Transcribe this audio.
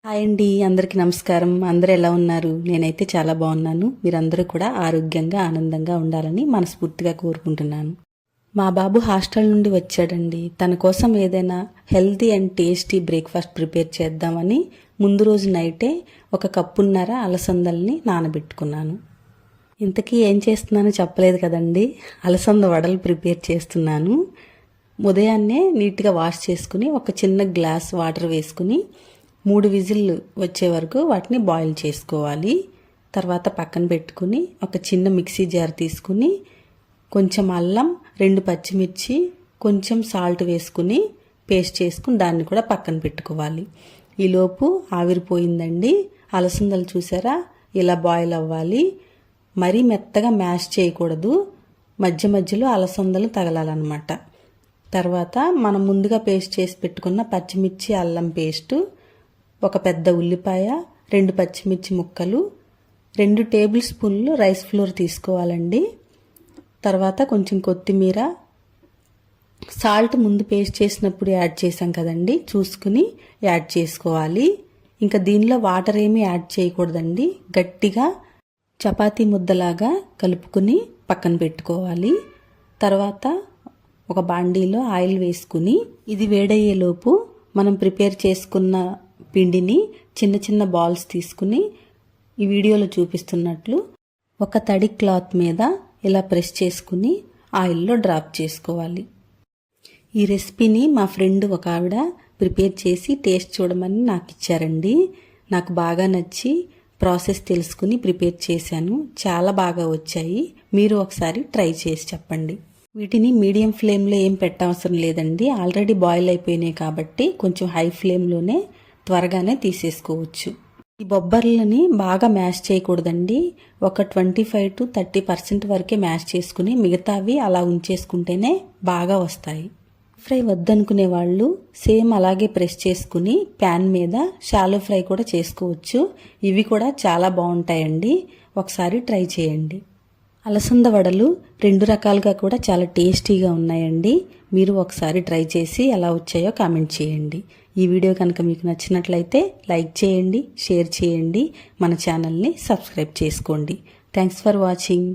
Hi అండి, అందరికీ నమస్కారం. అందరూ ఎలా ఉన్నారు? నేనైతే చాలా బాగున్నాను. మీరందరూ కూడా ఆరోగ్యంగా ఆనందంగా ఉండాలని మనస్ఫూర్తిగా కోరుకుంటున్నాను. మా బాబు హాస్టల్ నుండి వచ్చాడండి. తన కోసం ఏదైనా healthy and tasty breakfast prepare చేద్దామని ముందు రోజు నైటే 1 కప్పున్నర అలసందల్ని నానబెట్టుకున్నాను. ఇంతకీ ఏం చేస్తున్నానో చెప్పలేదు కదండి. అలసంద వడలు ప్రిపేర్ చేస్తున్నాను. ఉదయాన్నే నీట్గా వాష్ చేసుకుని ఒక చిన్న గ్లాస్ వాటర్ వేసుకుని 3 విజిల్లు వచ్చే వరకు వాటిని బాయిల్ చేసుకోవాలి. తర్వాత పక్కన పెట్టుకుని ఒక చిన్న మిక్సీ జార్ తీసుకుని కొంచెం అల్లం, 2 పచ్చిమిర్చి, కొంచెం సాల్ట్ వేసుకుని పేస్ట్ చేసుకుని దాన్ని కూడా పక్కన పెట్టుకోవాలి. ఈలోపు ఆవిరిపోయిందండి. అలసందలు చూసారా, ఇలా బాయిల్ అవ్వాలి. మరీ మెత్తగా మ్యాష్ చేయకూడదు, మధ్య మధ్యలో అలసందలు తగలాలన్నమాట. తర్వాత మనం ముందుగా పేస్ట్ చేసి పెట్టుకున్న పచ్చిమిర్చి, అల్లం పేస్టు, ఒక పెద్ద ఉల్లిపాయ, 2 పచ్చిమిర్చి ముక్కలు, 2 టేబుల్ స్పూన్లు రైస్ ఫ్లోర్ తీసుకోవాలండి. తర్వాత కొంచెం కొత్తిమీర, సాల్ట్ ముందు పేస్ట్ చేసినప్పుడు యాడ్ చేసాం కదండి, చూసుకుని యాడ్ చేసుకోవాలి. ఇంకా దీనిలో వాటర్ ఏమీ యాడ్ చేయకూడదండి. గట్టిగా చపాతీ ముద్దలాగా కలుపుకుని పక్కన పెట్టుకోవాలి. తర్వాత ఒక బాండీలో ఆయిల్ వేసుకుని ఇది వేడయ్యేలోపు మనం ప్రిపేర్ చేసుకున్న పిండిని చిన్న చిన్న బాల్స్ తీసుకుని ఈ వీడియోలో చూపిస్తున్నట్లు ఒక తడి క్లాత్ మీద ఇలా ప్రెస్ చేసుకుని ఆయిల్లో డ్రాప్ చేసుకోవాలి. ఈ రెసిపీని మా ఫ్రెండ్ ఒక ఆవిడ ప్రిపేర్ చేసి టేస్ట్ చూడమని నాకు ఇచ్చారండి. నాకు బాగా నచ్చి ప్రాసెస్ తెలుసుకుని ప్రిపేర్ చేశాను. చాలా బాగా వచ్చాయి. మీరు ఒకసారి ట్రై చేసి చెప్పండి. వీటిని మీడియం ఫ్లేమ్లో ఏం పెట్టవసరం లేదండి. ఆల్రెడీ బాయిల్ అయిపోయినాయి కాబట్టి కొంచెం హై ఫ్లేమ్లోనే త్వరగానే తీసేసుకోవచ్చు. ఈ బొబ్బర్లని బాగా మ్యాష్ చేయకూడదండి. ఒక 25 to 30% వరకే మ్యాష్ చేసుకుని మిగతావి అలా ఉంచేసుకుంటేనే బాగా వస్తాయి. ఫ్రై వద్దనుకునే వాళ్ళు సేమ్ అలాగే ప్రెస్ చేసుకుని ప్యాన్ మీద షాలో ఫ్రై కూడా చేసుకోవచ్చు. ఇవి కూడా చాలా బాగుంటాయండి. ఒకసారి ట్రై చేయండి. అలసంద వడలు 2 రకాలుగా కూడా చాలా టేస్టీగా ఉన్నాయండి. మీరు ఒకసారి ట్రై చేసి ఎలా వచ్చాయో కామెంట్ చేయండి. ఈ వీడియో కనుక మీకు నచ్చినట్లయితే లైక్ చేయండి, షేర్ చేయండి, మన ఛానల్ని సబ్స్క్రైబ్ చేసుకోండి. Thanks for watching.